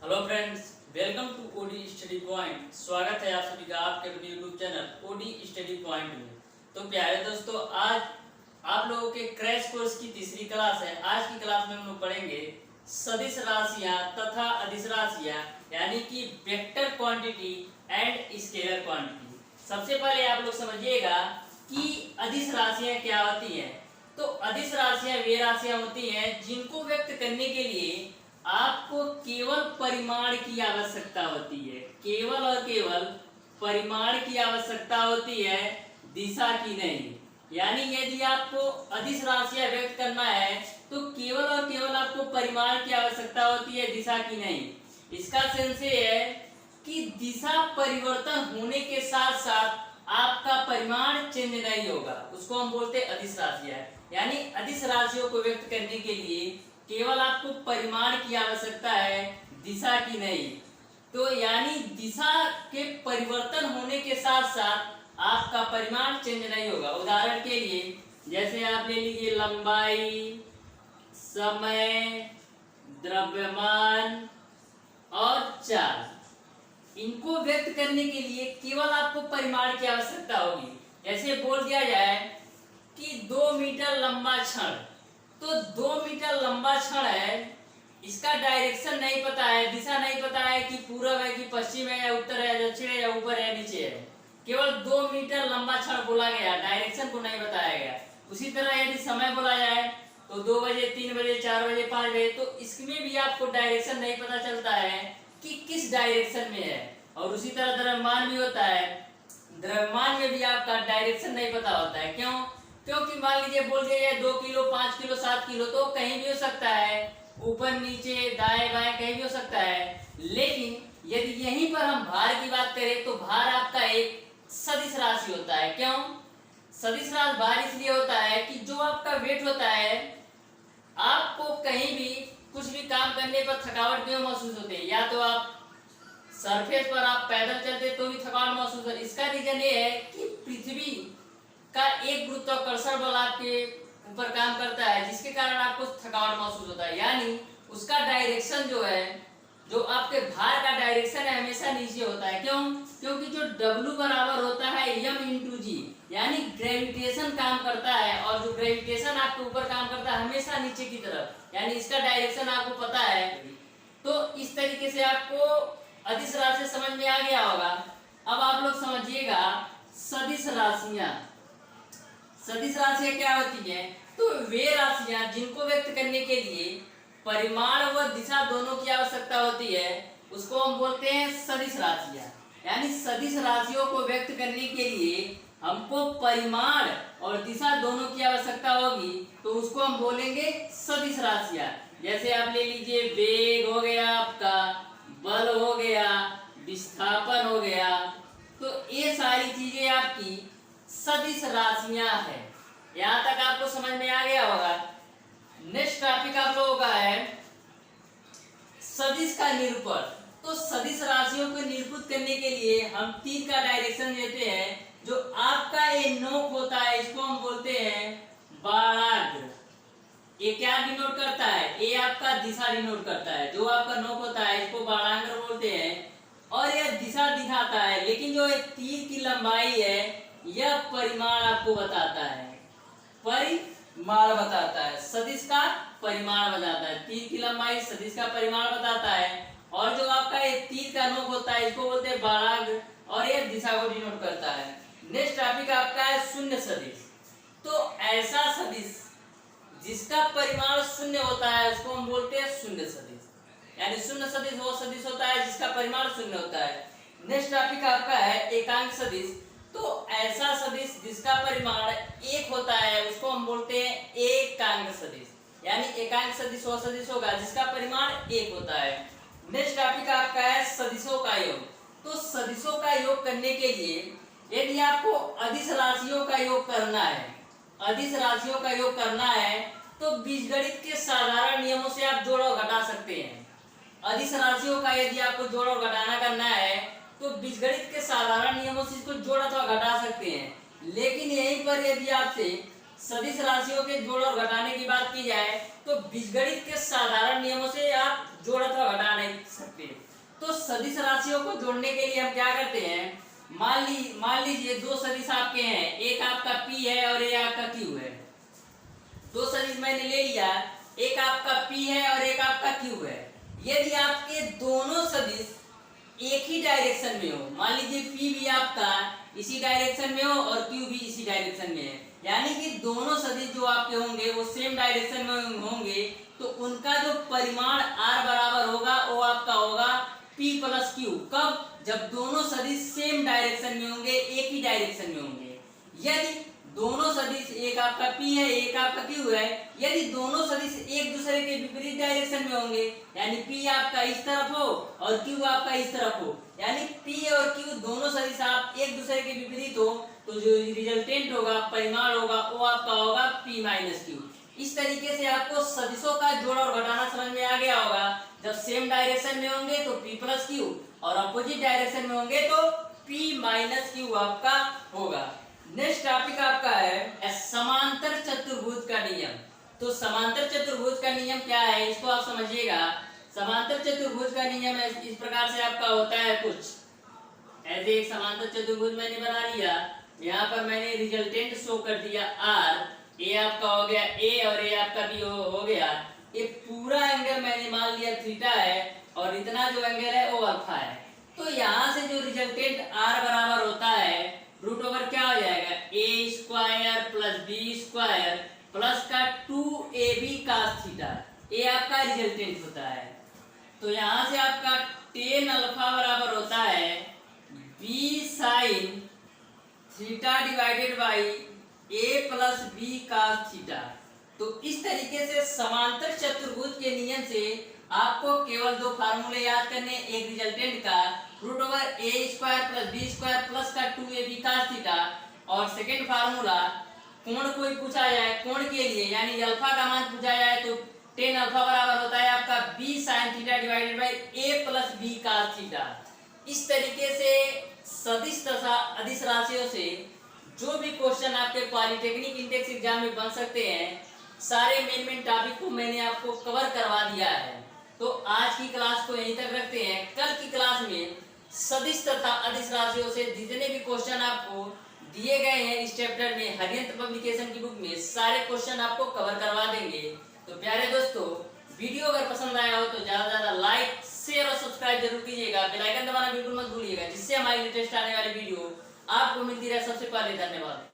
Hello friends, welcome to OD study point. स्वागत है आप सभी का आपके अपने YouTube channel OD study point में। तो प्यारे दोस्तों, आज आप लोगों के क्रैश कोर्स की तीसरी क्लास है। आज की क्लास में हम लोग पढ़ेंगे सदिश राशियां तथा अदिश राशियां, यानी कि vector quantity and scalar quantity. सबसे पहले आप लोग समझिएगा कि अदिश राशियां क्या होती हैं। तो अदिश राशियां वे राशियां होती हैं जिनको व्यक्त करने के लिए आपको केवल परिमाण की आवश्यकता होती है। केवल और केवल परिमाण की आवश्यकता होती है, दिशा की नहीं। यानी यदि आपको अदिश राशियां व्यक्त करना है तो केवल और केवल आपको परिमाण की आवश्यकता होती है, दिशा की नहीं। इसका सेंस ये है कि दिशा परिवर्तन होने के साथ साथ आपका परिमाण चेंज नहीं होगा, उसको हम बोलते हैं अदिश राशियां। यानी अदिश राशियों को व्यक्त करने के लिए केवल आपको परिमाण की आवश्यकता है, दिशा की नहीं। तो यानी दिशा के परिवर्तन होने के साथ साथ आपका परिमाण चेंज नहीं होगा। उदाहरण के लिए जैसे आप ले लीजिए लंबाई, समय, द्रव्यमान और चाल। इनको व्यक्त करने के लिए केवल आपको परिमाण की आवश्यकता होगी। जैसे बोल दिया जाए कि 2 मीटर लंबा क्षण, तो 2 मीटर लंबा क्षण है, इसका डायरेक्शन नहीं पता है, दिशा नहीं पता है कि पूरब है कि पश्चिम है या उत्तर है, दक्षिण है या ऊपर है नीचे है। केवल 2 मीटर लंबा क्षण बोला गया, डायरेक्शन को नहीं बताया गया। उसी तरह यदि समय बोला जाए तो 2 बजे, 3 बजे, 4 बजे, 5 बजे, तो इसमें भी आपको डायरेक्शन नहीं पता चलता है कि किस डायरेक्शन में है। और उसी तरह द्रव्यमान भी होता है, द्रव्यमान में भी आपका डायरेक्शन नहीं पता होता है। क्यों? क्योंकि मान लीजिए बोल दिया जाए 2 किलो, 5 किलो, 7 किलो, तो कहीं भी हो सकता है, ऊपर नीचे दाएं बाएं कहीं भी हो सकता है। लेकिन यदि यहीं पर हम भार की बात करें तो भार आपका एक सदिश राशि होता है। क्यों सदिश राशि भार इसलिए होता है कि जो आपका वेट होता है, आपको कहीं भी कुछ भी काम करने पर थकावट क्यों महसूस होती है, या तो आप सरफेस पर आप पैदल चलते तो भी थकावट महसूस होती है। इसका रीजन ये है कि पृथ्वी का एक गुरुत्वाकर्षण बल आपके ऊपर काम करता है, जिसके कारण आपको थकावट महसूस होता है। यानी उसका डायरेक्शन जो है, जो आपके भार का डायरेक्शन है, हमेशा नीचे होता है। क्यों? क्योंकि जो W बराबर होता है m/g, यानी ग्रेविटेशन काम करता है, और जो ग्रेविटेशन आपके ऊपर काम करता है हमेशा नीचे की तरफ, यानी इसका डायरेक्शन आपको पता है। तो इस तरीके से आपको अदिश राशि समझ में आ गया होगा। अब आप लोग समझिएगा सदिश राशियां। सदिश राशियां क्या होती हैं? तो वे राशियां जिनको व्यक्त करने के लिए परिमाण व दिशा दोनों की आवश्यकता होती है, उसको हम बोलते हैं सदिश राशियां। यानी सदिश राशियों को व्यक्त करने के लिए हमको परिमाण और दिशा दोनों की आवश्यकता होगी, तो उसको हम बोलेंगे सदिश राशियां। जैसे आप ले लीजिए वेग हो गया, आपका बल हो गया, विस्थापन हो गया, तो ये सारी चीजें आपकी सदिश राशियां हैं। यहां तक आपको समझ में आ गया होगा। नेक्स्ट टॉपिक आप लोगों का है सदिश का निरूपण। तो सदिश राशियों को निरूपित करने के लिए हम तीर का डायरेक्शन देते हैं। जो आपका ये नोक होता है, इसको हम बोलते हैं बाणाग्र। ये क्या डिनोट करता है? ये आपका दिशा डिनोट करता है। जो आपका नोक होता है इसको बाणाग्र बोलते हैं, और यह दिशा दिखाता है। लेकिन जो तीर की लंबाई है, यह परिमाण आपको बताता है, परिमाण बताता है, सदिश का परिमाण बताता है। तीर की लंबाई सदिश का परिमाण बताता है, और जो आपका ये तीर का नोक होता है इसको बोलते हैं बाणाग्र, और यह दिशा को डिनोट करता है। नेक्स्ट टॉपिक आपका है शून्य सदिश। तो ऐसा सदिश जिसका परिमाण शून्य होता है उसको हम बोलते हैं शून्य सदिश। यानी शून्य सदिश वो सदिश होता है जिसका परिमाण शून्य होता है। नेक्स्ट टॉपिक आपका है एकांक सदिश। तो ऐसा सदिश जिसका परिमाण 1 होता है उसको हम बोलते हैं एकांक सदिश। यानी एकांक सदिश वो सदिश होगा जिसका परिमाण 1 होता है। नेक्स्ट टॉपिक आपका है सदिशों का योग। तो सदिशों का योग करने के लिए यदि आपको अदिश राशियों का योग करना है, अदिश राशियों का योग करना है, तो बीजगणित के साधारण नियमों से आप जोड़ और घटा सकते हैं। अदिश राशियों का यदि आपको जोड़ और घटाना करना है तो बीजगणित के साधारण नियमों से इसको जोड़ अथवा घटा सकते हैं। लेकिन यहीं पर यदि आपसे सदिश राशियों के जोड़ और घटाने की बात की जाए तो बीजगणित के साधारण नियमों से आप जोड़ अथवा घटा नहीं सकते। तो सदिश राशियों को जोड़ने के लिए हम क्या करते हैं, मान लीजिए दो सदिश आपके हैं, एक आपका P है और एक आपका Q है। दो सदिश मैंने ले लिया, एक आपका P है और एक आपका Q है। यदि आपके दोनों सदिश एक ही डायरेक्शन में हो, मान लीजिए P भी आपका इसी डायरेक्शन में हो और Q भी इसी डायरेक्शन में है, यानी कि दोनों सदिश जो आपके होंगे वो सेम डायरेक्शन में होंगे, तो उनका जो परिमाण r बराबर होगा वो आपका होगा P प्लस Q। कब? जब दोनों सदिश सेम डायरेक्शन में होंगे, एक ही डायरेक्शन में होंगे। यदि दोनों सदिश, एक आपका P है एक आपका Q है, यदि दोनों सदिश एक दूसरे के विपरीत डायरेक्शन में होंगे, यानी P आपका इस तरफ हो और Q आपका इस तरफ हो, यानी P और Q दोनों सदिश आप एक दूसरे के विपरीत हो, तो जो रिजल्टेंट होगा, परिमाण होगा, वो आपका होगा P माइनस Q। इस तरीके से आपको सदिशों का जोड़ और घटाना समझ में आ गया होगा। जब सेम डायरेक्शन में होंगे तो P प्लस Q और अपोजिट डायरेक्शन में होंगे तो P माइनस Q आपका होगा। नेक्स्ट टॉपिक आपका है समांतर चतुर्भुज का नियम। तो समांतर चतुर्भुज का नियम क्या है, इसको आप समझिएगा। समांतर चतुर्भुज का नियम इस प्रकार से आपका होता है कुछ ऐसे। एक समांतर चतुर्भुज मैंने बना लिया, यहाँ पर मैंने रिजल्टेंट शो कर दिया R, ए आपका हो गया A और A आपका भी हो गया। ये पूरा एंगल मैंने मान लिया थीटा है और इतना जो एंगल है वो अल्फा है। तो यहाँ से जो रिजल्टेंट R बराबर होता है रूट ओवर क्या हो जाएगा, A square plus B square plus का 2ab cos थीटा, ये आपका रिजल्टेंट होता है। तो यहाँ से आपका टेन अल्फा बराबर होता है B sine theta divided by A plus B cos theta. तो इस तरीके से समांतर चतुर्भुज के नियम से आपको केवल दो फार्मूले याद करने, एक रिजल्टेंट का root over A square plus B square plus का 2ab cos थीटा, और सेकेंड फार्मूला कोण कोई पूछा जाए कोण के लिए, यानी अल्फा का मान पूछा जाए तो टेन अल्फा बराबर होता है आपका B sine theta divided by A plus B cos theta. इस तरीके से सदिश तथा अदिश राशियों से जो भी क्वेश्चन आपके पॉलिटेक्निक इंडेक्स एग्जाम में बन सकते हैं, सारे मेन टॉपिक को मैंने आपको कवर करवा दिया है। तो आज की क्लास को यहीं तक रखते हैं। कल की क्लास में सदिश तथा अदिश राशियों से जितने भी क्वेश्चन आपको दिए गए हैं इस चैप्टर में, हरियंत्र पब्लिकेशन की बुक में सारे क्वेश्चन आपको कवर करवा देंगे। तो प्यारे दोस्तों, वीडियो अगर पसंद आया हो तो ज्यादा से ज्यादा लाइक शेयर और सब्सक्राइब जरूर कीजिएगा। बेल आइकन दबाना बिल्कुल मत भूलिएगा, जिससे हमारी लेटेस्ट आने वाली वीडियो आपको मिलती रहे सबसे पहले। धन्यवाद।